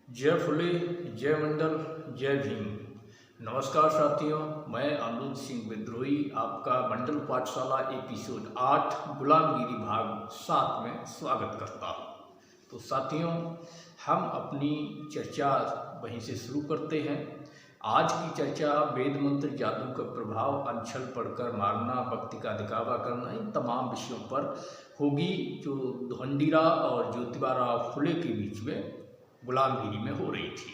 जय फुले, जय मंडल, जय भीम। नमस्कार साथियों, मैं अमरूद सिंह विद्रोही आपका मंडल पाठशाला एपिसोड 8 गुलामगिरी भाग 7 में स्वागत करता हूँ। तो साथियों, हम अपनी चर्चा वहीं से शुरू करते हैं। आज की चर्चा वेद मंत्र, जादू का प्रभाव, अनछल पढ़कर मारना, भक्ति का दिखावा करना, इन तमाम विषयों पर होगी जो धोंडीराम और ज्योतिबा फुले के बीच में गुलामगिरी में हो रही थी।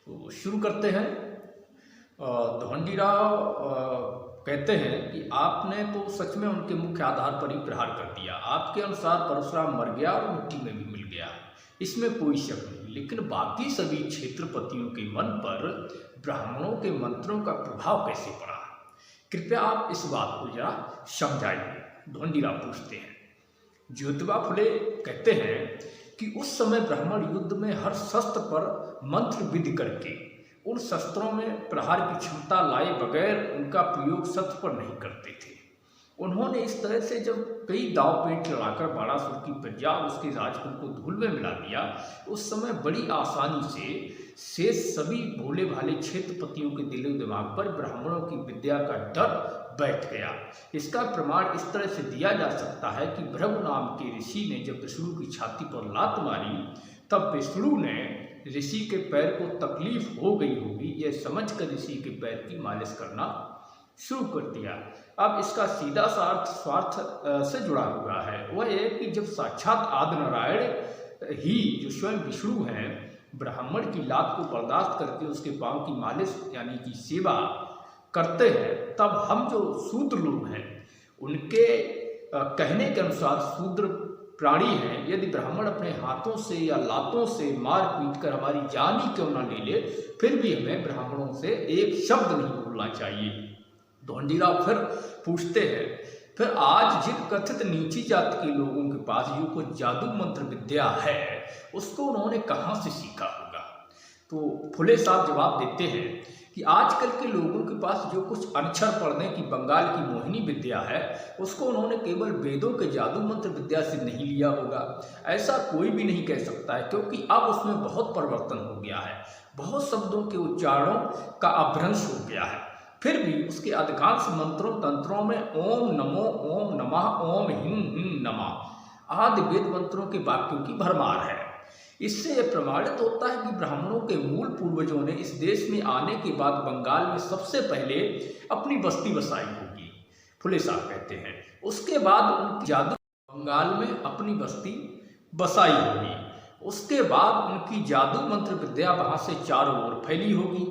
तो शुरू करते हैं। धोंडीराम कहते हैं कि आपने तो सच में उनके मुख्य आधार पर ही प्रहार कर दिया। आपके अनुसार परशुराम मर गया और मिट्टी में भी मिल गया, इसमें कोई शक नहीं। लेकिन बाकी सभी क्षेत्रपतियों के मन पर ब्राह्मणों के मंत्रों का प्रभाव कैसे पड़ा? कृपया आप इस बात को जरा समझाइए, धोंडीराम पूछते हैं। ज्योतिबा फुले कहते हैं कि उस समय ब्राह्मण युद्ध में हर शस्त्र पर मंत्र विधि करके उन शस्त्रों में प्रहार की क्षमता लाए बगैर उनका प्रयोग शस्त्र पर नहीं करते थे। उन्होंने इस तरह से जब कई दाव पेच चढ़ाकर बाणासुर की प्रजा उसके राजकुल को धूल में मिला दिया, उस समय बड़ी आसानी से शेष सभी भोले भाले क्षेत्रपतियों के दिलो दिमाग पर ब्राह्मणों की विद्या का डर बैठ गया। इसका प्रमाण इस तरह से दिया जा सकता है कि भृगु नाम के ऋषि ने जब विष्णु की छाती पर लात मारी, तब विष्णु ने ऋषि के पैर को तकलीफ हो गई होगी, यह समझकर ऋषि के पैर की मालिश करना शुरू कर दिया। अब इसका सीधा सा अर्थ स्वार्थ से जुड़ा हुआ है। वह यह कि जब साक्षात आदि नारायण ही, जो स्वयं विष्णु हैं, ब्राह्मण की लात को बर्दाश्त करके उसके पांव की मालिश यानी कि सेवा करते हैं, तब हम जो शूद्र लोग हैं उनके कहने के अनुसार शूद्र प्राणी हैं, यदि ब्राह्मण अपने हाथों से या लातों से मार पीट कर हमारी जान ही क्यों ना ले ले, फिर भी हमें ब्राह्मणों से एक शब्द नहीं बोलना चाहिए। धोंडीराम फिर पूछते हैं, फिर आज जिन कथित नीची जाति के लोगों के पास जो कुछ जादू मंत्र विद्या है, उसको उन्होंने कहाँ से सीखा होगा? तो फुले साहब जवाब देते हैं कि आजकल के लोगों के पास जो कुछ अक्षर पढ़ने की बंगाल की मोहिनी विद्या है, उसको उन्होंने केवल वेदों के जादू मंत्र विद्या से नहीं लिया होगा। ऐसा कोई भी नहीं कह सकता है, क्योंकि अब उसमें बहुत परिवर्तन हो गया है, बहुत शब्दों के उच्चारणों का अपभ्रंश हो गया है। फिर भी उसके अधिकांश मंत्रों तंत्रों में ओम नमो, ओम नमः, ओम हिं नमः आदि वेद मंत्रों के वाक्यों की भरमार है। इससे यह प्रमाणित होता है कि ब्राह्मणों के मूल पूर्वजों ने इस देश में आने के बाद बंगाल में सबसे पहले अपनी बस्ती बसाई होगी। फुले साहब कहते हैं उसके बाद उनकी जादू बंगाल में अपनी बस्ती बसाई होगी। उसके बाद उनकी जादू मंत्र विद्या वहां से चारों ओर फैली होगी,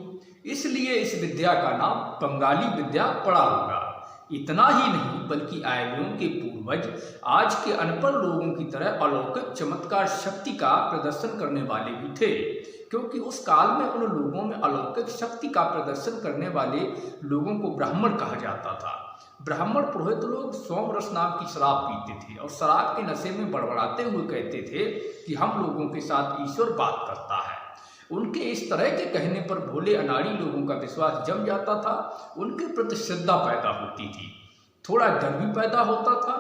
इसलिए इस विद्या का नाम बंगाली विद्या पड़ा होगा। इतना ही नहीं, बल्कि आर्यों के पूर्वज आज के अनपढ़ लोगों की तरह अलौकिक चमत्कार शक्ति का प्रदर्शन करने वाले भी थे, क्योंकि उस काल में उन लोगों में अलौकिक शक्ति का प्रदर्शन करने वाले लोगों को ब्राह्मण कहा जाता था। ब्राह्मण पुरोहित लोग सोम रस नाम की शराब पीते थे और शराब के नशे में बड़बड़ाते हुए कहते थे कि हम लोगों के साथ ईश्वर बात करता है। उनके इस तरह के कहने पर भोले अनाड़ी लोगों का विश्वास जम जाता था, उनके प्रति श्रद्धा पैदा होती थी, थोड़ा डर भी पैदा होता था।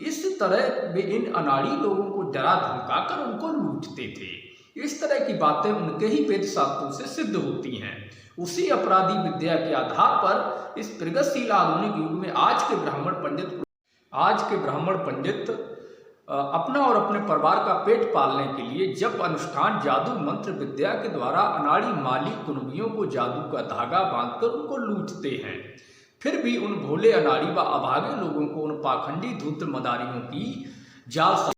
इस तरह वे इन अनाड़ी लोगों को डरा धमकाकर उनको लूटते थे। इस तरह की बातें उनके ही वेद शास्त्रों से सिद्ध होती हैं। उसी अपराधी विद्या के आधार पर इस प्रगतिशील आधुनिक युग में आज के ब्राह्मण पंडित अपना और अपने परिवार का पेट पालने के लिए जब अनुष्ठान जादू मंत्र विद्या के द्वारा अनाड़ी माली कुनबियों को जादू का धागा बांधकर उनको लूटते हैं, फिर भी उन भोले अनाड़ी व अभागे लोगों को उन पाखंडी धूर्त मदारियों की जाल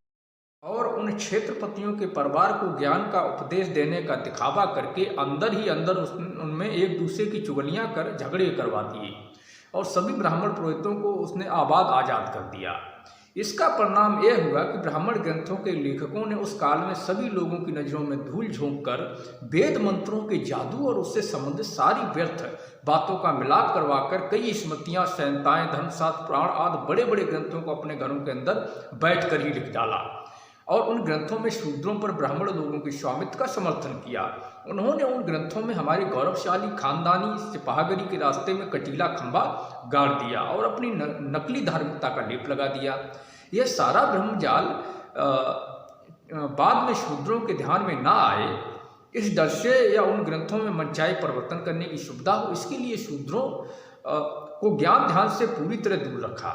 और उन क्षेत्रपतियों के परिवार को ज्ञान का उपदेश देने का दिखावा करके अंदर ही अंदर उनमें एक दूसरे की चुगलियां कर झगड़े करवा दिए और सभी ब्राह्मण पुरोहितों को उसने आजाद कर दिया। इसका परिणाम यह हुआ कि ब्राह्मण ग्रंथों के लेखकों ने उस काल में सभी लोगों की नज़रों में धूल झोंक कर वेद मंत्रों के जादू और उससे संबंधित सारी व्यर्थ बातों का मिलाप करवाकर कई स्मृतियां, संहिताएं, धर्मशास्त्र, पुराण आदि बड़े बड़े ग्रंथों को अपने घरों के अंदर बैठकर ही लिख डाला और उन ग्रंथों में शूद्रों पर ब्राह्मण लोगों के स्वामित्व का समर्थन किया। उन्होंने उन ग्रंथों में हमारे गौरवशाली खानदानी सिपाहगरी के रास्ते में कटीला खंभा गाड़ दिया और अपनी नकली धार्मिकता का लेप लगा दिया। यह सारा ब्रह्मजाल बाद में शूद्रों के ध्यान में ना आए, इस डर से या उन ग्रंथों में मनचाहे परिवर्तन करने की सुविधा हो, इसके लिए शूद्रों को ज्ञान ध्यान से पूरी तरह दूर रखा।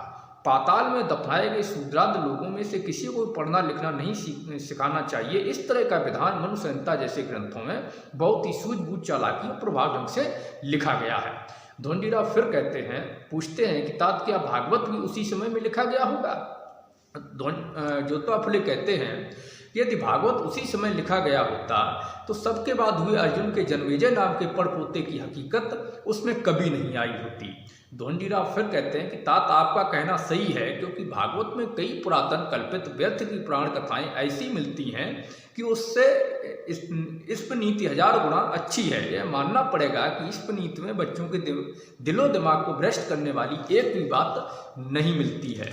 पाताल में दफनाए गए शूद्रांध लोगों में से किसी को पढ़ना लिखना नहीं सिखाना चाहिए। इस तरह का विधान मनु संहिता जैसे ग्रंथों में बहुत ही सूझबूझ, चालाकी और प्रभाव ढंग से लिखा गया है। धोंडीराव फिर कहते हैं, पूछते हैं कि तात क्या भागवत भी उसी समय में लिखा गया होगा? ज्योतिबा फुले कहते हैं, यदि भागवत उसी समय लिखा गया होता तो सबके बाद हुए अर्जुन के जन्मेजय नाम के पड़पोते की हकीकत उसमें कभी नहीं आई होती। धोंडीराव फिर कहते हैं कि तात आपका कहना सही है, क्योंकि भागवत में कई पुरातन कल्पित व्यर्थ की पुराण कथाएं ऐसी मिलती हैं कि उससे इस्पनीति 1000 गुना अच्छी है। यह मानना पड़ेगा कि इस्पनीति में बच्चों के दिलो दिमाग को भ्रष्ट करने वाली एक भी बात नहीं मिलती है।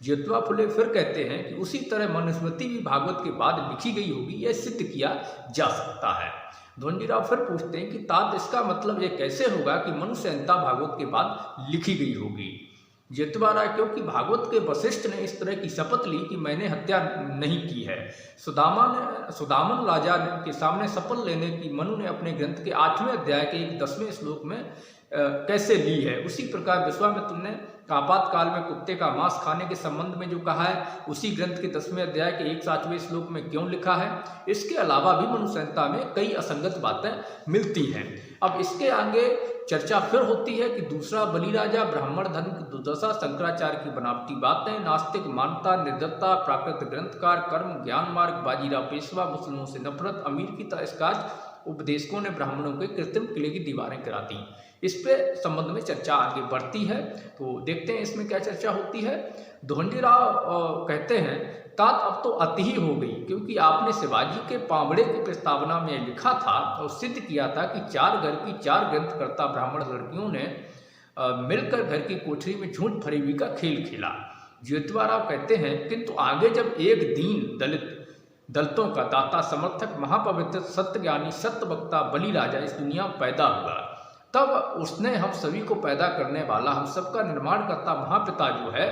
ज्योतिबा फुले फिर कहते हैं कि उसी तरह मनुस्मृति भी भागवत के बाद लिखी गई होगी, यह सिद्ध किया जा सकता है। धोंडीराव फिर पूछते हैं कि तात इसका मतलब यह कैसे होगा कि मनु संहिता भागवत के बाद लिखी गई होगी? ज्योतिबा राय, क्योंकि भागवत के वशिष्ठ ने इस तरह की शपथ ली कि मैंने हत्या नहीं की है। सुदामन राजा के सामने शपथ लेने की मनु ने अपने ग्रंथ के 8वें अध्याय के 10वें श्लोक में कैसे ली है, उसी प्रकार विश्वामित्र ने आपातकाल में कुत्ते का मांस खाने के संबंध में जो कहा है, उसी ग्रंथ के 10वें अध्याय के 107वें श्लोक में क्यों लिखा है। इसके अलावा भी मनु संहिता में कई असंगत बातें मिलती हैं। अब इसके आगे चर्चा फिर होती है कि दूसरा बलिराजा, ब्राह्मण धर्म की दुर्दशा, शंकराचार्य की बनावटी बातें, नास्तिक मानता, निर्दत्ता, प्राकृत ग्रंथकार, कर्म, ज्ञान मार्ग, बाजीराव पेशवा, मुस्लिमों से नफरत, अमीर की तस्काज, उपदेशकों ने ब्राह्मणों के कृत्रिम किले की दीवारें करा दी। इस पे संबंध में चर्चा आगे बढ़ती है, तो देखते हैं इसमें क्या चर्चा होती है। धोंडीराव कहते हैं, तात अब तो अति ही हो गई, क्योंकि आपने शिवाजी के पावड़े की प्रस्तावना में लिखा था और सिद्ध किया था कि 4 घर की 4 ग्रंथकर्ता ब्राह्मण लड़कियों ने मिलकर घर की कोठरी में झूठ फरेबी का खेल खेला। ज्योतिबा राव कहते हैं, किंतु आगे जब एक दीन दलितों का दाता, समर्थक, महापवित्र, सत्यज्ञानी, सत्यवक्ता बलिराजा इस दुनिया में पैदा हुआ, तब उसने हम सभी को पैदा करने वाला, हम सबका निर्माणकर्ता महापिता जो है,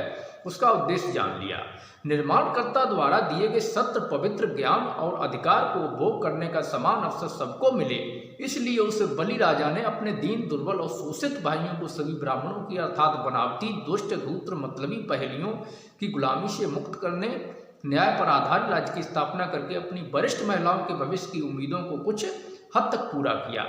उसका उद्देश्य जान लिया। निर्माणकर्ता द्वारा दिए गए सत्य, पवित्र ज्ञान और अधिकार को भोग करने का समान अवसर सबको मिले, इसलिए उस बलिराजा ने अपने दीन, दुर्बल और शोषित भाइयों को सभी ब्राह्मणों की अर्थात बनावटी, दुष्ट, धूर्त, मतलबी पहेलियों की गुलामी से मुक्त करने, न्याय पर आधारित राज्य की स्थापना करके अपनी वरिष्ठ महिलाओं के भविष्य की उम्मीदों को कुछ हद तक पूरा किया,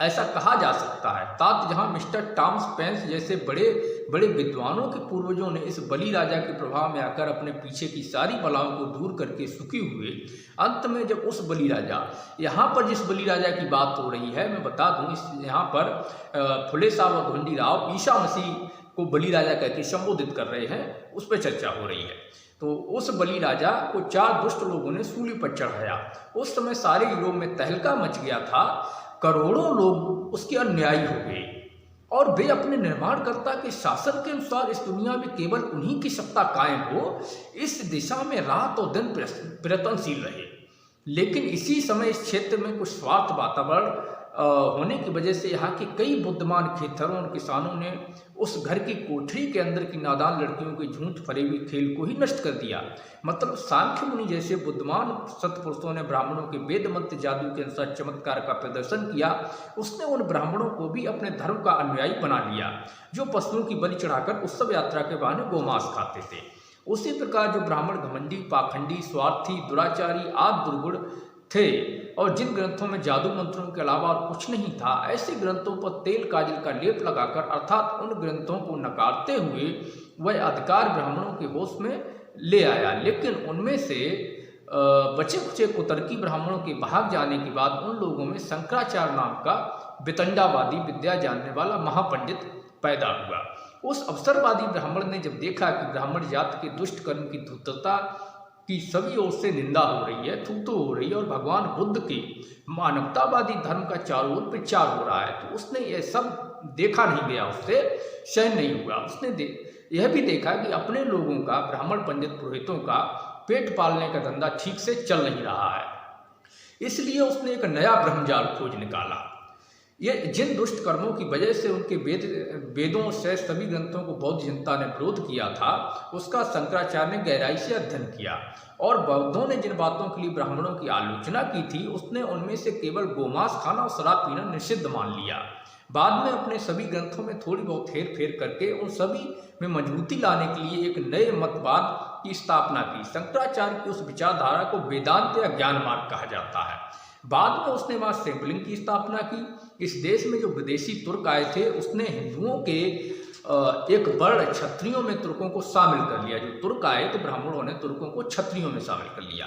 ऐसा कहा जा सकता है। तात जहां मिस्टर टॉमस पेंस जैसे बड़े बड़े विद्वानों के पूर्वजों ने इस बलिराजा के प्रभाव में आकर अपने पीछे की सारी बलाओं को दूर करके सुखी हुए, अंत में जब उस बलिराजा, यहाँ पर जिस बलिराजा की बात हो रही है, मैं बता दूं, इस यहाँ पर फुले साहब और धोंडीराव ईसा मसीह को बलिराजा कहकर संबोधित कर रहे हैं, उस पर चर्चा हो रही है। तो उस बलिराजा को 4 दुष्ट लोगों ने सूली पर चढ़ाया। उस समय सारे यूरोप में तहलका मच गया था, करोड़ों लोग उसके अनुयायी हो गए और वे अपने निर्माणकर्ता के शासन के अनुसार इस दुनिया में केवल उन्हीं की सत्ता कायम हो, इस दिशा में रात और दिन प्रयत्नशील रहे। लेकिन इसी समय इस क्षेत्र में कुछ स्वार्थ वातावरण होने की वजह से यहाँ के कई बुद्धिमान खेतरों और किसानों ने उस घर की कोठरी के अंदर की नादान लड़कियों के झूठ फरेबी खेल को ही नष्ट कर दिया। मतलब सांख्य मुनि जैसे बुद्धिमान सत्पुरुषों ने ब्राह्मणों के वेद मंत्र जादू के अनुसार चमत्कार का प्रदर्शन किया। उसने उन ब्राह्मणों को भी अपने धर्म का अनुयायी बना लिया, जो पशुओं की बलि चढ़ाकर उत्सव यात्रा के बहाने गोमांस खाते थे। उसी प्रकार जो ब्राह्मण घमंडी, पाखंडी, स्वार्थी, दुराचारी आदि दुर्गुण थे और जिन ग्रंथों में जादू मंत्रों के अलावा और कुछ नहीं था, ऐसे ग्रंथों पर तेल काजल का लेप लगाकर अर्थात उन ग्रंथों को नकारते हुए वह अधिकार ब्राह्मणों के होश में ले आया। लेकिन उनमें से बचे खुचे कुतर्की ब्राह्मणों के भाग जाने के बाद उन लोगों में शंकराचार्य नाम का वितंडावादी, विद्या जानने वाला महापंडित पैदा हुआ। उस अवसरवादी ब्राह्मण ने जब देखा कि ब्राह्मण जाति के दुष्ट कर्म की धूर्तता की सभी ओर से निंदा हो रही है, थू हो रही है और भगवान बुद्ध के मानवतावादी धर्म का चारों ओर प्रचार हो रहा है, तो उसने यह सब देखा नहीं गया, उससे सहन नहीं हुआ। उसने यह भी देखा कि अपने लोगों का, ब्राह्मण पंडित पुरोहितों का पेट पालने का धंधा ठीक से चल नहीं रहा है, इसलिए उसने एक नया ब्रह्मजाल खोज निकाला। ये जिन दुष्ट कर्मों की वजह से उनके वेदों से सभी ग्रंथों को बौद्ध जनता ने विरोध किया था, उसका शंकराचार्य ने गहराई से अध्ययन किया। और बौद्धों ने जिन बातों के लिए ब्राह्मणों की आलोचना की थी, उसने उनमें से केवल गोमांस खाना और शराब पीना निषिद्ध मान लिया। बाद में अपने सभी ग्रंथों में थोड़ी बहुत हेर फेर करके उन सभी में मजबूती लाने के लिए एक नए मतवाद की स्थापना की। शंकराचार्य की उस विचारधारा को वेदांत या ज्ञान मार्ग कहा जाता है। बाद में उसने वहाँ सैंपलिंग की स्थापना की। इस देश में जो विदेशी तुर्क आए थे, उसने हिंदुओं के एक वर्ण क्षत्रियों में तुर्कों को शामिल कर लिया। जो तुर्क आए तो ब्राह्मणों ने तुर्कों को क्षत्रियों में शामिल कर लिया।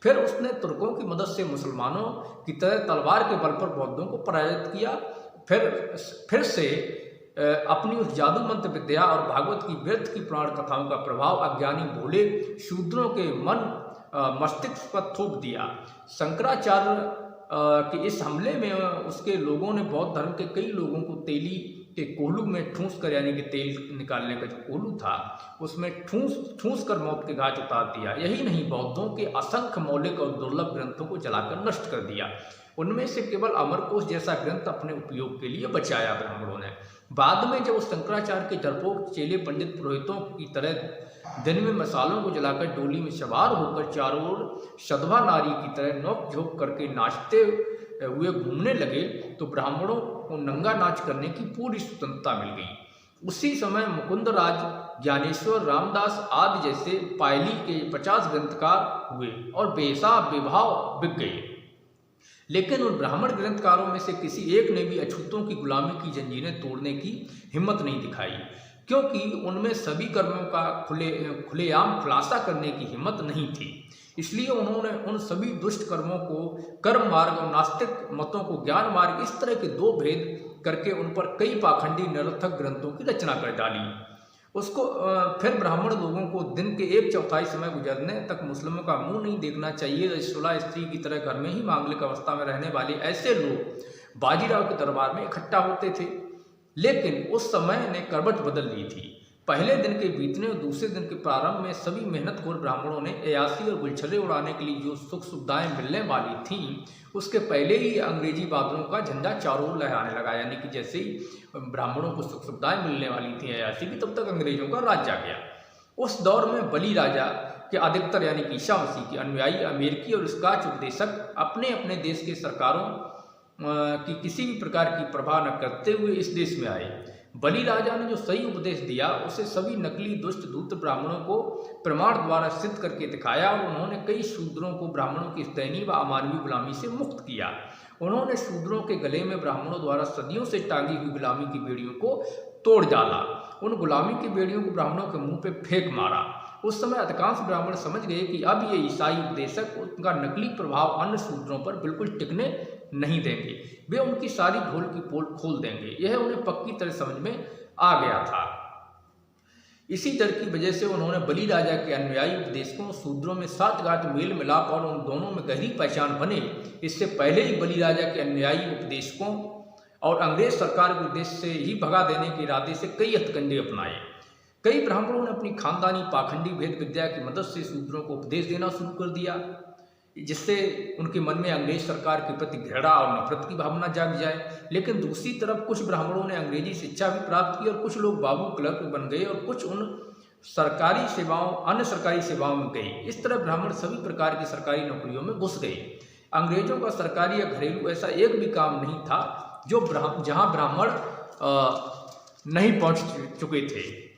फिर उसने तुर्कों की मदद से मुसलमानों की तरह तलवार के बल पर बौद्धों को पराजित किया। फिर से अपनी उस जादू मंत्र विद्या और भागवत की व्यर्थ की पुराण कथाओं का प्रभाव अज्ञानी भोले शूद्रों के मन मस्तिष्क पर थोप दिया। शंकराचार्य के इस हमले में उसके लोगों ने बौद्ध धर्म के कई लोगों को तेली के कोहलू में ठूंस कर, यानी कि तेल निकालने का जो कोहलू था उसमें ठूंस कर मौत के घाट उतार दिया। यही नहीं, बौद्धों के असंख्य मौलिक और दुर्लभ ग्रंथों को जलाकर नष्ट कर दिया। उनमें से केवल अमरकोश जैसा ग्रंथ अपने उपयोग के लिए बचाया ब्राह्मणों ने। बाद में जब शंकराचार्य के डरपोक चेले पंडित पुरोहितों की तरह दिन में मसालों को जलाकर डोली में सवार होकर चारों ओर सधवा नारी की तरह नोक झोंक करके नाचते हुए घूमने लगे, तो ब्राह्मणों को नंगा नाच करने की पूरी स्वतंत्रता मिल गई। उसी समय मुकुंदराज, ज्ञानेश्वर, रामदास आदि जैसे पायली के 50 ग्रंथकार हुए और बेहिसाब विभाव बिक गए। लेकिन उन ब्राह्मण ग्रंथकारों में से किसी एक ने भी अछूतों की गुलामी की जंजीरें तोड़ने की हिम्मत नहीं दिखाई, क्योंकि उनमें सभी कर्मों का खुलेआम खुलासा करने की हिम्मत नहीं थी। इसलिए उन्होंने उन सभी दुष्ट कर्मों को कर्म मार्ग और नास्तिक मतों को ज्ञान मार्ग, इस तरह के दो भेद करके उन पर कई पाखंडी निरर्थक ग्रंथों की रचना कर डाली। फिर ब्राह्मण लोगों को दिन के 1/4 समय गुजरने तक मुस्लिमों का मुंह नहीं देखना चाहिए। 16 स्त्री की तरह घर में ही मांगलिक अवस्था में रहने वाले ऐसे लोग बाजीराव के दरबार में इकट्ठा होते थे। लेकिन उस समय ने करवट बदल ली थी। पहले दिन के बीतने और दूसरे दिन के प्रारंभ में सभी मेहनतखोर ब्राह्मणों ने अयासी और गुलछर्रे उड़ाने के लिए जो सुख सुविधाएं मिलने वाली थीं, उसके पहले ही अंग्रेजी बादलों का झंडा चारों ओर लहराने लगा। यानी कि जैसे ही ब्राह्मणों को सुख सुविधाएं मिलने वाली थी अयासी की, तब तक अंग्रेजों का राज आ गया। उस दौर में बली राजा के अधिकतर यानी कि ईसा मसीह के अनुयायी अमेरिकी और स्कॉच उपदेशक अपने अपने देश के सरकारों की किसी भी प्रकार की परवाह न करते हुए इस देश में आए। बलि राजा ने जो सही उपदेश दिया, उसे सभी नकली दुष्ट दूत ब्राह्मणों को प्रमाण द्वारा सिद्ध करके दिखाया और उन्होंने कई शूद्रों को ब्राह्मणों की दयनीय व अमानवीय गुलामी से मुक्त किया। उन्होंने शूद्रों के गले में ब्राह्मणों द्वारा सदियों से टांगी हुई गुलामी की बेड़ियों को तोड़ डाला। उन गुलामी की बेड़ियों को ब्राह्मणों के मुंह पे फेंक मारा। उस समय अधिकांश ब्राह्मण समझ गए कि अब ये ईसाई उपदेशक उनका नकली प्रभाव अन्य शूद्रों पर बिल्कुल टिकने नहीं देंगे, वे उनकी सारी ढोल की पोल खोल देंगे। यह उन्हें पक्की तरह समझ में आ गया था। इसी डर की वजह से उन्होंने बलि राजा के अनुयायी उपदेशकों और शूद्रों में साठगांठ मेल मिलाप और उन दोनों में गहरी पहचान बने। इससे पहले ही बलि राजा के अनुयायी उपदेशकों और अंग्रेज सरकार के उद्देश्य से ही भगा देने के इरादे से कई हथकंडे अपनाए। कई ब्राह्मणों ने अपनी खानदानी पाखंडी भेद विद्या की मदद से शूद्रों को उपदेश देना शुरू कर दिया, जिससे उनके मन में अंग्रेज सरकार के प्रति घृणा और नफरत की भावना जाग जाए। लेकिन दूसरी तरफ कुछ ब्राह्मणों ने अंग्रेजी शिक्षा भी प्राप्त की और कुछ लोग बाबू क्लर्क बन गए और कुछ अन्य सरकारी सेवाओं में गए। इस तरह ब्राह्मण सभी प्रकार की सरकारी नौकरियों में घुस गए। अंग्रेजों का सरकारी या घरेलू ऐसा एक भी काम नहीं था जहां ब्राह्मण नहीं पहुंच चुके थे।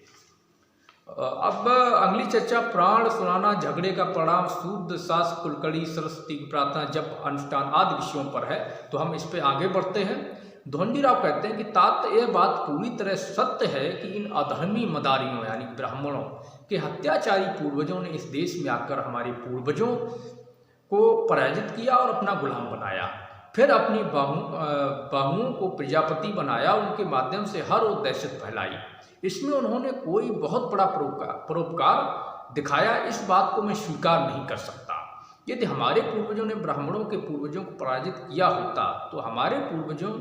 अब अगली चर्चा प्राण सुनाना, झगड़े का परिणाम, शुद्ध सास, कुलकड़ी, सरस्वती की प्रार्थना, जप, अनुष्ठान आदि विषयों पर है, तो हम इस पे आगे बढ़ते हैं। धोंडीराव कहते हैं कि तात यह बात पूरी तरह सत्य है कि इन अधर्मी मदारियों यानी ब्राह्मणों के हत्याचारी पूर्वजों ने इस देश में आकर हमारे पूर्वजों को पराजित किया और अपना गुलाम बनाया। फिर अपनी बाहुओं को प्रजापति बनाया, उनके माध्यम से हर ओर दहशत फैलाई। इसमें उन्होंने कोई बहुत बड़ा परोपकार दिखाया, इस बात को मैं स्वीकार नहीं कर सकता। यदि हमारे पूर्वजों ने ब्राह्मणों के पूर्वजों को पराजित किया होता, तो हमारे पूर्वजों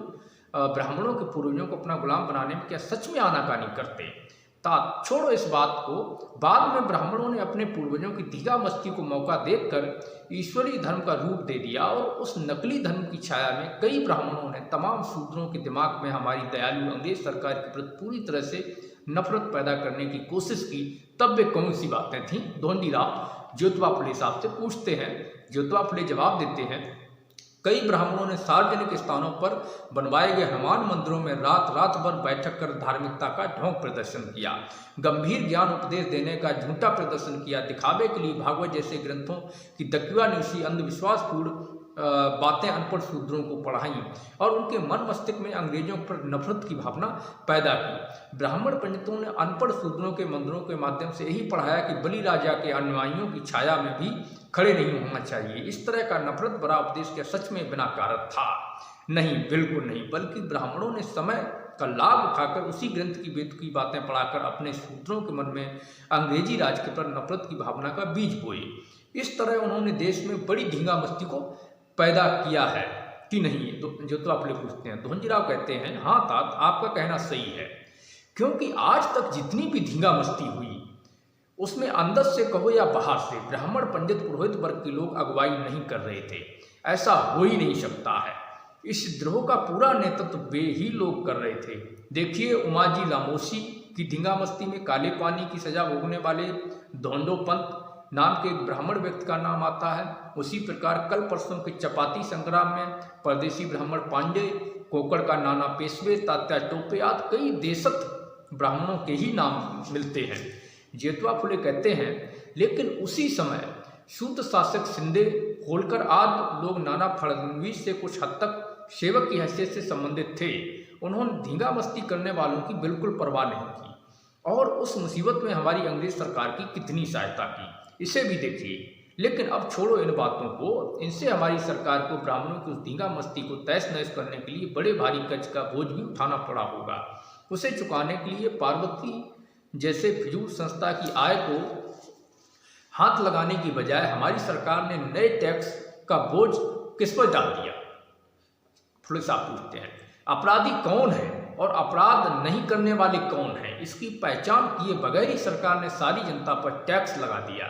ब्राह्मणों के पूर्वजों को अपना गुलाम बनाने में क्या सच में आनाकानी करते? तात छोड़ो इस बात को। बाद में ब्राह्मणों ने अपने पूर्वजों की धींगा मस्ती को मौका देखकर ईश्वरीय धर्म का रूप दे दिया और उस नकली धर्म की छाया में कई ब्राह्मणों ने तमाम शूद्रों के दिमाग में हमारी दयालु अंग्रेज सरकार के प्रति पूरी तरह से नफरत पैदा करने की कोशिश की। तब वे कौन सी बातें थीं? धोंडीराव ज्योतिबा फुले साहब से पूछते हैं। ज्योतिबा फुले जवाब देते हैं, कई ब्राह्मणों ने सार्वजनिक स्थानों पर बनवाए गए हनुमान मंदिरों में रात रात भर बैठक कर धार्मिकता का ढोंग प्रदर्शन किया, गंभीर ज्ञान उपदेश देने का झूठा प्रदर्शन किया, दिखावे के लिए भागवत जैसे ग्रंथों की दकियानुसी अंधविश्वासपूर्ण बातें अनपढ़ शूद्रों को पढ़ाई और उनके मन मस्तिष्क में अंग्रेजों पर नफरत की भावना पैदा की। ब्राह्मण पंडितों ने अनपढ़ शूद्रों के मंदिरों के माध्यम से यही पढ़ाया कि बलि राजा के अनुयायियों की छाया में भी खड़े नहीं होना चाहिए। इस तरह का नफरत भरा उपदेश क्या सच में बिना कारण था? नहीं, बिल्कुल नहीं, बल्कि ब्राह्मणों ने समय का लाभ उठाकर उसी ग्रंथ की बेतुकी बातें पढ़ाकर अपने शूद्रों के मन में अंग्रेजी राज के पर नफरत की भावना का बीज बोए। इस तरह उन्होंने देश में बड़ी धींगा मस्ती को पैदा किया है कि नहीं? तो ज्योतिबा फुले पूछते हैं। धोंजीराव कहते हैं, हाँ तात, आपका कहना सही है, क्योंकि आज तक जितनी भी धींगा मस्ती हुई उसमें अंदर से कहो या बाहर से ब्राह्मण पंडित पुरोहित वर्ग के लोग अगुवाई नहीं कर रहे थे। ऐसा हो ही नहीं सकता है। इस द्रोह का पूरा नेतृत्व वे ही लोग कर रहे थे। देखिए, उमाजी लामोसी की धींगा मस्ती में काले पानी की सजा भोगने वाले धोंडो पंत नाम के एक ब्राह्मण व्यक्ति का नाम आता है। उसी प्रकार कल परसों के चपाती संग्राम में परदेशी ब्राह्मण पांडे, कोकड़ का नाना पेशवे, तात्या टोपे आदि कई देशस्थ ब्राह्मणों के ही नाम मिलते हैं। ज्योतिबा फुले कहते हैं, लेकिन उसी समय शुद्ध शासक शिंदे, होलकर आदि लोग नाना फडणवीस से कुछ हद तक सेवक की हैसियत से संबंधित थे। उन्होंने धींगा मस्ती करने वालों की बिल्कुल परवाह नहीं की और उस मुसीबत में हमारी अंग्रेज सरकार की कितनी सहायता की, इसे भी देखिए। लेकिन अब छोड़ो इन बातों को, इनसे हमारी सरकार को ब्राह्मणों की उस धींगा मस्ती को तहस नहस करने के लिए बड़े भारी कर्ज का बोझ भी उठाना पड़ा होगा। उसे चुकाने के लिए पार्वती जैसे फिजूल संस्था की आय को हाथ लगाने की बजाय हमारी सरकार ने नए टैक्स का बोझ किस पर डाल दिया? फुले साहब पूछते हैं, अपराधी कौन है और अपराध नहीं करने वाले कौन हैं? इसकी पहचान किए बगैर ही सरकार ने सारी जनता पर टैक्स लगा दिया,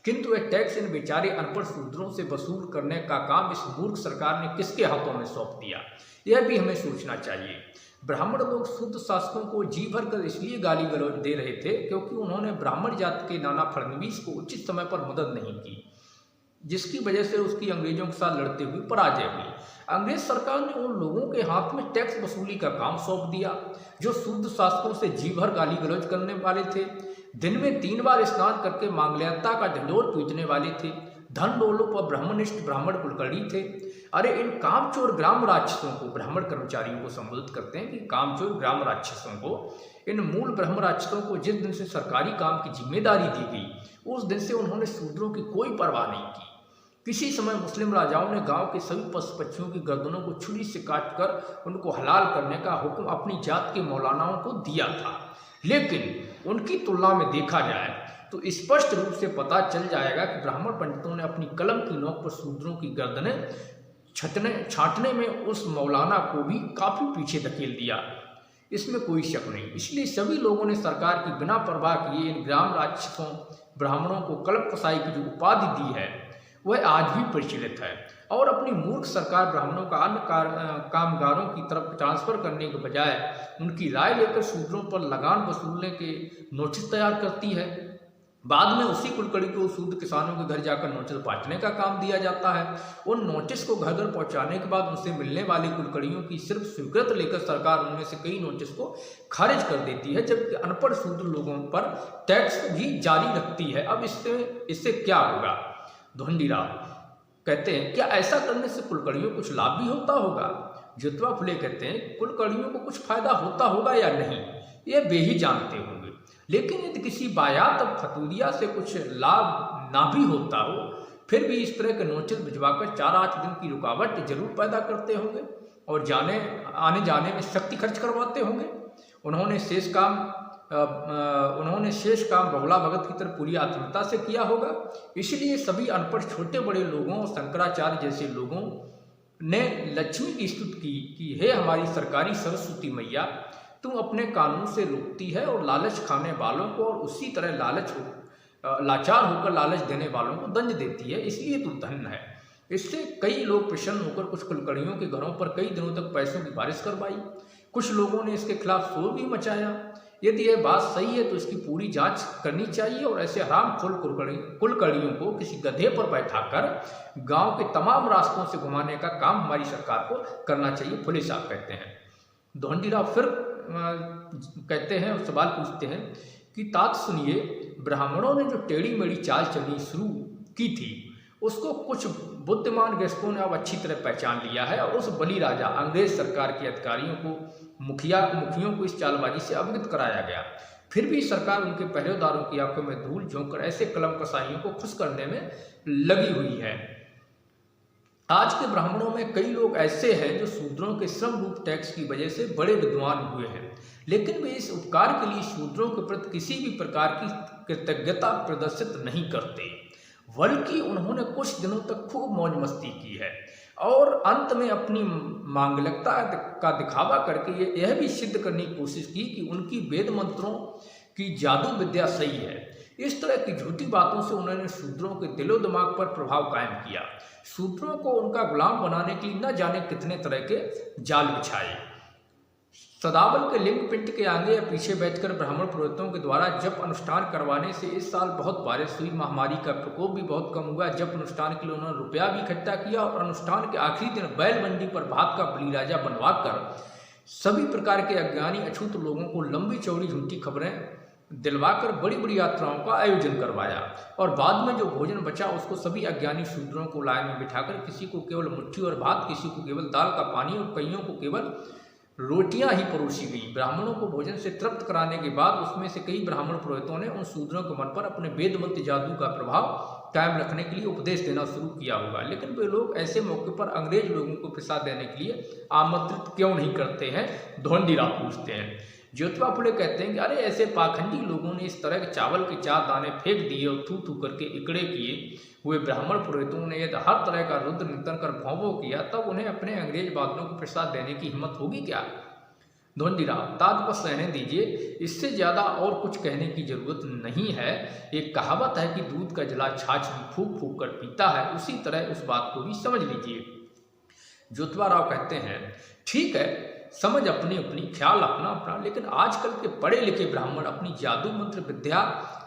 किंतु वह टैक्स इन बेचारे अनपढ़ शूद्रों से वसूल करने का काम इस मूर्ख सरकार ने किसके हाथों में सौंप दिया? यह भी हमें सोचना चाहिए। ब्राह्मण लोग शुद्ध शासकों को जी भर कर इसलिए गाली गलौज दे रहे थे क्योंकि उन्होंने ब्राह्मण जाति के नाना फडणवीस को उचित समय पर मदद नहीं की, जिसकी वजह से उसकी अंग्रेजों के साथ लड़ते हुए पराजय हुई। अंग्रेज सरकार ने उन लोगों के हाथ में टैक्स वसूली का काम सौंप दिया जो शुद्ध शासकों से जी भर गाली गलौज करने वाले थे, दिन में 3 बार स्नान करके मांगल्यता का ढिंढोर पीटने वाले थे, धन लोलुप और ब्राह्मणिष्ठ ब्राह्मण कुलकर्णी थे। अरे इन कामचोर ग्राम राक्षसों को, ब्राह्मण कर्मचारियों को संबोधित करते हैं कि कामचोर ग्राम राक्षसों को, इन मूल ब्रह्म राक्षसों को जिस दिन से सरकारी काम की जिम्मेदारी दी गई उस दिन से उन्होंने शूद्रों की कोई परवाह नहीं की। किसी समय मुस्लिम राजाओं ने गांव के सभी पशु पक्षियों की गर्दनों को छुरी से काटकर उनको हलाल करने का हुक्म अपनी जात के मौलानाओं को दिया था, लेकिन उनकी तुलना में देखा जाए तो स्पष्ट रूप से पता चल जाएगा कि ब्राह्मण पंडितों ने अपनी कलम की नोक पर शूद्रों की गर्दनें छांटने में उस मौलाना को भी काफी पीछे धकेल दिया। इसमें कोई शक नहीं। इसलिए सभी लोगों ने सरकार की बिना परवाह किए इन ग्राम राक्षसों ब्राह्मणों को कलप कसाई की जो उपाधि दी है वह आज भी प्रचलित है और अपनी मूर्ख सरकार ब्राह्मणों का अन्य कामगारों की तरफ ट्रांसफर करने के बजाय उनकी राय लेकर शूद्रों पर लगान वसूलने के नोटिस तैयार करती है। बाद में उसी कुलकर्णी को शूद्र किसानों के घर जाकर नोटिस बांटने का काम दिया जाता है। उन नोटिस को घर घर पहुंचाने के बाद उनसे मिलने वाले कुलकर्णियों की सिर्फ स्वीकृत लेकर सरकार उनमें से कई नोटिस को खारिज कर देती है, जबकि अनपढ़ शूद्र लोगों पर टैक्स भी जारी रखती है। अब इससे क्या होगा? धोंडीराव कहते हैं, क्या ऐसा करने से कुलकर्णियों को कुछ लाभ भी होता होगा? ज्योतिबा फुले कहते हैं, कुलकर्णियों को कुछ फायदा होता होगा या नहीं यह वे ही जानते होंगे, लेकिन यदि किसी बायात फतूरिया से कुछ लाभ ना भी होता हो फिर भी इस तरह के नोटिस भिजवाकर 4-8 दिन की रुकावट जरूर पैदा करते होंगे और आने जाने में शक्ति खर्च करवाते होंगे। उन्होंने शेष काम बहुला भगत की तरह पूरी आत्मीयता से किया होगा। इसलिए सभी अनपढ़ छोटे बड़े लोगों और शंकराचार्य जैसे लोगों ने लक्ष्मी की स्तुति की हे हमारी सरकारी सरस्वती मैया, तुम अपने कानून से रोकती है और लालच खाने वालों को और उसी तरह लाचार होकर लालच देने वालों को दंड देती है, इसलिए तू धन्य है। इससे कई लोग प्रसन्न होकर कुछ कुलकर्णियों के घरों पर कई दिनों तक पैसों की बारिश करवाई। कुछ लोगों ने इसके खिलाफ शोर भी मचाया। यदि यह बात सही है तो इसकी पूरी जांच करनी चाहिए और ऐसे हरामखोर कुलकर्णियों को किसी गधे पर बैठाकर गांव के तमाम रास्तों से घुमाने का काम हमारी सरकार को करना चाहिए, फुले साहब कहते हैं। धोंडीराव फिर कहते हैं और सवाल पूछते हैं कि तात सुनिए, ब्राह्मणों ने जो टेढ़ी मेढ़ी चाल चलनी शुरू की थी उसको कुछ बुद्धिमान गृहस्थों ने अब अच्छी तरह पहचान लिया है और उस बली राजा अंग्रेज सरकार के अधिकारियों को मुखियों को इस चालबाजी से अवगत कराया गया। फिर भी सरकार उनके पहरेदारों की आंखों में धूल झोंककर ऐसे कलम कसाईयों को खुश करने में लगी हुई है। आज के ब्राह्मणों में कई लोग ऐसे हैं जो शूद्रों के श्रम रूप टैक्स की वजह से बड़े विद्वान हुए हैं, लेकिन वे इस उपकार के लिए शूद्रों के प्रति किसी भी प्रकार की कृतज्ञता प्रदर्शित नहीं करते, बल्कि उन्होंने कुछ दिनों तक खूब मौज मस्ती की है और अंत में अपनी मांगलिकता का दिखावा करके यह भी सिद्ध करने की कोशिश की कि उनकी वेद मंत्रों की जादू विद्या सही है। इस तरह की झूठी बातों से उन्होंने शूद्रों के दिलो दिमाग पर प्रभाव कायम किया। शूद्रों को उनका गुलाम बनाने के लिए न जाने कितने तरह के जाल बिछाए। सदाबल के लिंग पिंड के आगे या पीछे बैठकर ब्राह्मण पुरोहितों के द्वारा जप अनुष्ठान करवाने से इस साल बहुत बारिश हुई, महामारी का प्रकोप भी बहुत कम हुआ। जप अनुष्ठान के लिए उन्होंने रुपया भी इकट्ठा किया और अनुष्ठान के आखिरी दिन बैल मंडी पर भात का बलिराजा बनवाकर सभी प्रकार के अज्ञानी अछूत लोगों को लंबी चौड़ी झूठी खबरें दिलवाकर बड़ी बड़ी यात्राओं का आयोजन करवाया और बाद में जो भोजन बचा उसको सभी अज्ञानी शूद्रों को लाइन में बिठाकर किसी को केवल मुट्ठी और भात, किसी को केवल दाल का पानी और कईयों को केवल रोटियां ही परोसी गई। ब्राह्मणों को भोजन से तृप्त कराने के बाद उसमें से कई ब्राह्मण पुरोहितों ने उन शूद्रों के मन पर अपने वेद मंत्र जादू का प्रभाव कायम रखने के लिए उपदेश देना शुरू किया होगा, लेकिन वे लोग ऐसे मौके पर अंग्रेज लोगों को प्रसाद देने के लिए आमंत्रित क्यों नहीं करते हैं, धोंडीराव पूछते हैं। ज्योतिबा फुले कहते हैं कि अरे ऐसे पाखंडी लोगों ने इस तरह के चावल के 4 दाने फेंक दिए और थू थू करके इकड़े किए हुए ब्राह्मण पुरोहितों ने यदि हर तरह का रुद्र नर्तन कर भौं किया, तब उन्हें अपने अंग्रेज बादलों को प्रसाद देने की हिम्मत होगी क्या? धोंडीराव, तात बस रहने दीजिए, इससे ज्यादा और कुछ कहने की जरूरत नहीं है। एक कहावत है कि दूध का जला छाछ भी फूक फूक कर पीता है, उसी तरह उस बात को भी समझ लीजिए। ज्योतिबा राव कहते हैं ठीक है, समझ अपनी अपनी, ख्याल अपना अपना, लेकिन आजकल के पढ़े लिखे ब्राह्मण अपनी जादू मंत्र विद्या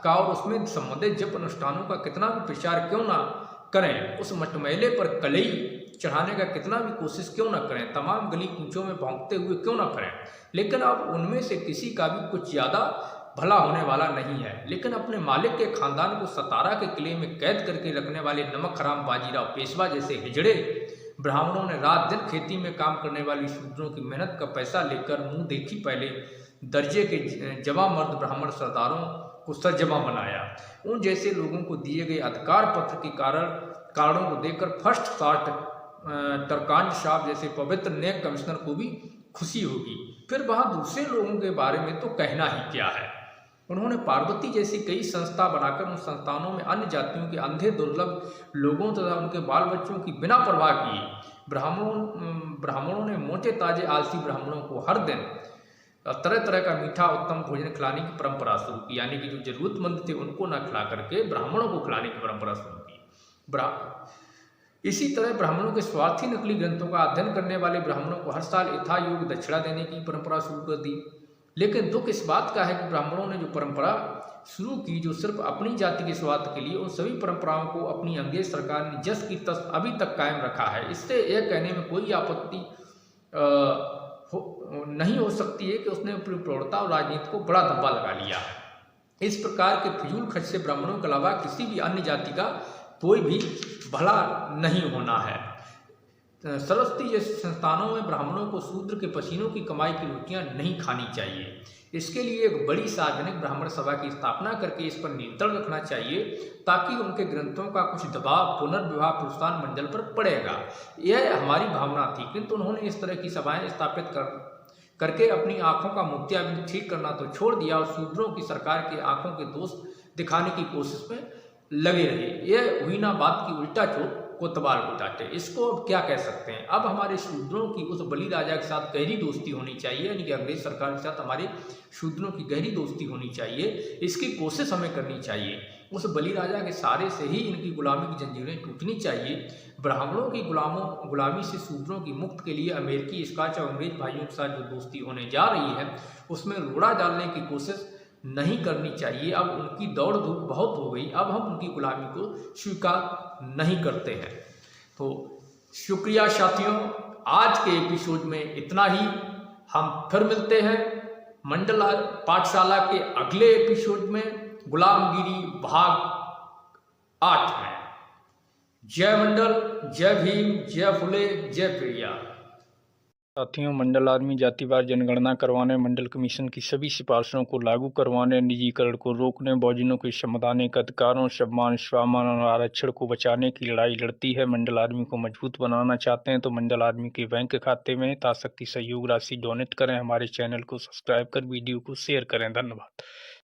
का और उसमें संबंधित जप अनुष्ठानों का कितना भी प्रचार क्यों ना करें, उस मटमैले पर कलई चढ़ाने का कितना भी कोशिश क्यों ना करें, तमाम गली कूचों में भौंकते हुए क्यों ना करें, लेकिन अब उनमें से किसी का भी कुछ ज़्यादा भला होने वाला नहीं है। लेकिन अपने मालिक के खानदान को सतारा के किले में कैद करके रखने वाले नमक हराम बाजीराव पेशवा जैसे हिजड़े ब्राह्मणों ने रात दिन खेती में काम करने वाली शूद्रों की मेहनत का पैसा लेकर मुंह देखी पहले दर्जे के जवा मर्द ब्राह्मण सरदारों को सरजमा बनाया। उन जैसे लोगों को दिए गए अधिकार पत्र के कारणों को देखकर फर्स्ट सार्ट तरकांड साहब जैसे पवित्र नेक कमिश्नर को भी खुशी होगी। फिर वहाँ दूसरे लोगों के बारे में तो कहना ही क्या है। उन्होंने पार्वती जैसी कई संस्था बनाकर उन संस्थानों में अन्य जातियों के अंधे दुर्लभ लोगों तथा उनके बाल बच्चों की बिना परवाह किए ब्राह्मणों ने मोटे ताजे आलसी ब्राह्मणों को हर दिन तरह तरह का मीठा उत्तम भोजन खिलाने की परंपरा शुरू की, यानी कि जो जरूरतमंद थे उनको न खिला करके ब्राह्मणों को खिलाने की परंपरा शुरू की। इसी तरह ब्राह्मणों के स्वार्थी नकली ग्रंथों का अध्ययन करने वाले ब्राह्मणों को हर साल यथायोग दक्षिणा देने की परंपरा शुरू कर दी। लेकिन दुख इस बात का है कि ब्राह्मणों ने जो परंपरा शुरू की जो सिर्फ अपनी जाति के स्वार्थ के लिए, उन सभी परंपराओं को अपनी अंग्रेज सरकार ने जस की तस अभी तक कायम रखा है। इससे यह कहने में कोई आपत्ति नहीं हो सकती है कि उसने अपनी प्रवृत्ता और राजनीति को बड़ा धब्बा लगा लिया है। इस प्रकार के फिजूल खर्च से ब्राह्मणों के अलावा किसी भी अन्य जाति का कोई भी भला नहीं होना है। सरस्वती जैसे संस्थानों में ब्राह्मणों को शूद्र के पसीनों की कमाई की रोटियां नहीं खानी चाहिए। इसके लिए एक बड़ी सार्वजनिक ब्राह्मण सभा की स्थापना करके इस पर नियंत्रण रखना चाहिए, ताकि उनके ग्रंथों का कुछ दबाव पुनर्विवाह प्रोत्साहन मंडल पर पड़ेगा। यह हमारी भावना थी, किंतु उन्होंने इस तरह की सभाएं स्थापित करके अपनी आंखों का मोतियाबिंद ठीक करना तो छोड़ दिया और शूद्रों की सरकार के आंखों के दोष दिखाने की कोशिश में लगे रहे। यह हुई ना बात की उल्टा चोट कोतवाल को डांटे। इसको अब क्या कह सकते हैं? अब हमारे शूद्रों की उस बलि राजा के साथ गहरी दोस्ती होनी चाहिए, यानी कि अंग्रेज सरकार के साथ हमारे शूद्रों की गहरी दोस्ती होनी चाहिए। इसकी कोशिश हमें करनी चाहिए। उस बलि राजा के सहारे से ही इनकी गुलामी की जंजीरें टूटनी चाहिए। ब्राह्मणों की गुलामी से शूद्रों की मुक्त के लिए अमेरिकी, स्कॉच और अंग्रेज भाइयों के साथ जो दोस्ती होने जा रही है उसमें रोड़ा डालने की कोशिश नहीं करनी चाहिए। अब उनकी दौड़ धूप बहुत हो गई, अब हम उनकी गुलामी को स्वीकार नहीं करते हैं। तो शुक्रिया साथियों, आज के एपिसोड में इतना ही। हम फिर मिलते हैं मंडल पाठशाला के अगले एपिसोड में, गुलामगिरी भाग 8 में। जय मंडल, जय भीम, जय फुले, जय प्रिया। साथियों, मंडल आर्मी जातिवार जनगणना करवाने, मंडल कमीशन की सभी सिफारिशों को लागू करवाने, निजीकरण को रोकने, बहुजनों के संवैधानिक अधिकारों, सम्मान, स्वाभिमान और आरक्षण को बचाने की लड़ाई लड़ती है। मंडल आर्मी को मजबूत बनाना चाहते हैं तो मंडल आर्मी के बैंक खाते में यथाशक्ति सहयोग राशि डोनेट करें। हमारे चैनल को सब्सक्राइब कर वीडियो को शेयर करें। धन्यवाद।